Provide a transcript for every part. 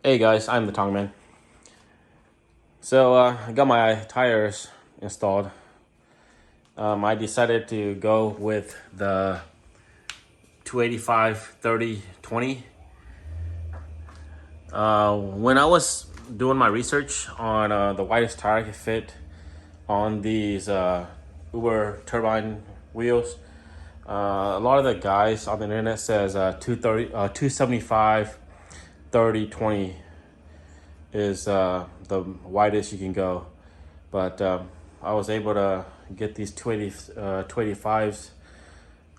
Hey guys, I'm the Tongue Man. So I got my tires installed. I decided to go with the 285 30 20. When I was doing my research on the widest tire I could fit on these Uber turbine wheels, a lot of the guys on the internet says 275 30 20 is the widest you can go. But I was able to get these 285s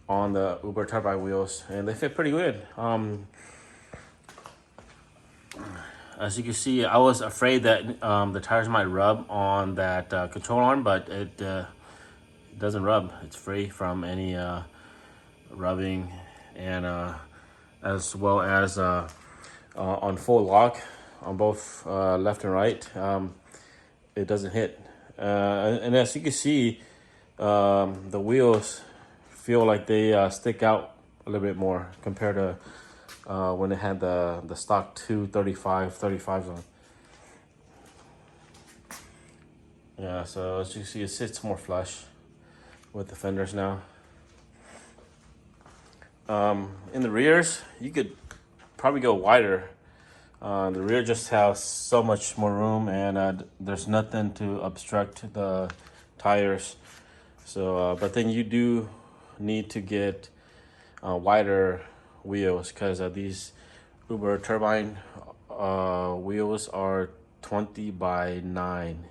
on the Uber turbine wheels, and they fit pretty good. As you can see, I was afraid that the tires might rub on that control arm, but it doesn't rub. It's free from any rubbing, and as well as on full lock on both left and right, it doesn't hit. And as you can see, the wheels feel like they stick out a little bit more compared to when it had the stock 235 35s on. Yeah, so as you see, it sits more flush with the fenders now. In the rears, you could probably go wider. The rear just has so much more room, and there's nothing to obstruct the tires. So, but then you do need to get wider wheels because these Uber turbine wheels are 20 by 9.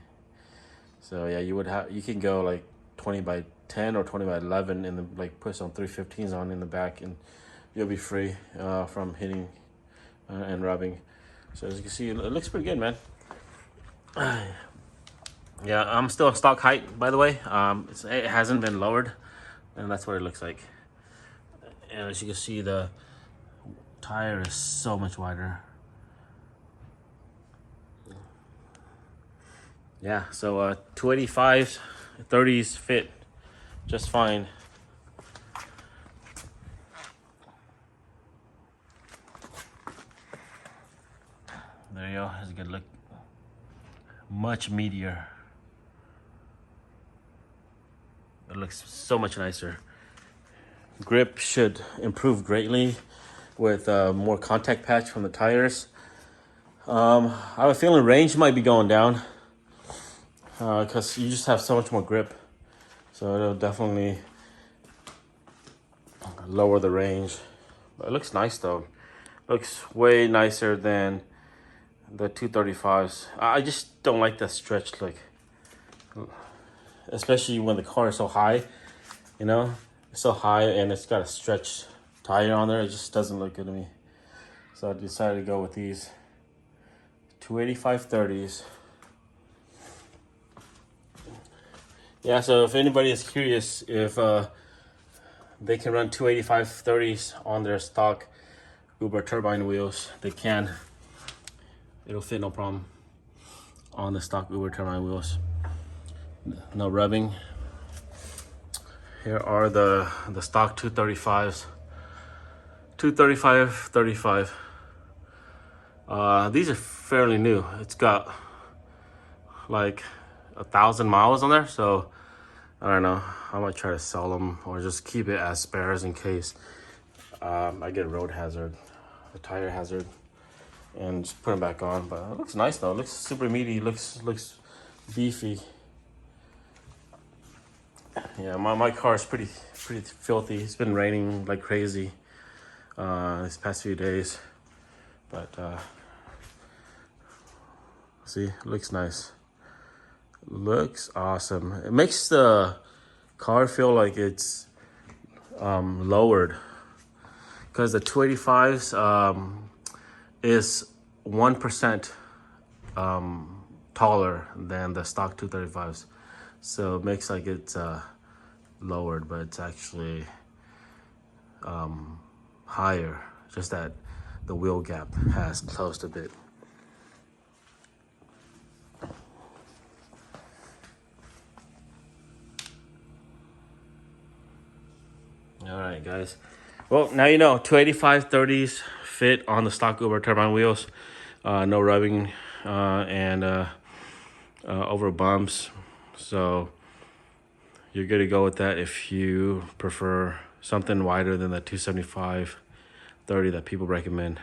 So yeah, you can go like 20 by 10 or 20 by 11 and then like put some 315s on in the back, and you'll be free from hitting and rubbing. So as you can see, it looks pretty good, man. Yeah, I'm still a stock height, by the way. It hasn't been lowered, and that's what it looks like. And as you can see, the tire is so much wider. Yeah, so 285s, 30s fit just fine. There you go. It's a good look. Much meatier. It looks so much nicer. Grip should improve greatly with more contact patch from the tires. I have a feeling range might be going down because you just have so much more grip. So it'll definitely lower the range. But it looks nice though. Looks way nicer than the 235s. I just don't like that stretch look. Especially when the car is so high, you know? It's so high and it's got a stretch tire on there. It just doesn't look good to me. So I decided to go with these 285 30s. Yeah, so if anybody is curious if they can run 285 30s on their stock Uber turbine wheels, they can. It'll fit no problem on the stock Uber turbine wheels. No rubbing. Here are the stock 235s. 235 35. These are fairly new. It's got like 1,000 miles on there, so I don't know. I might try to sell them or just keep it as spares in case I get a road hazard, a tire hazard, and just put them back on. But it looks nice though. It looks super meaty. Looks beefy. Yeah, my car is pretty filthy. It's been raining like crazy these past few days, but see, it looks nice. Looks awesome. It makes the car feel like it's lowered because the 285s is 1% taller than the stock 235s. So it makes like it's lowered, but it's actually higher. Just that the wheel gap has closed a bit. All right, guys. Well, now you know 285 30s fit on the stock Uber turbine wheels. no rubbing and over bumps. So you're good to go with that if you prefer something wider than the 275/30 that people recommend.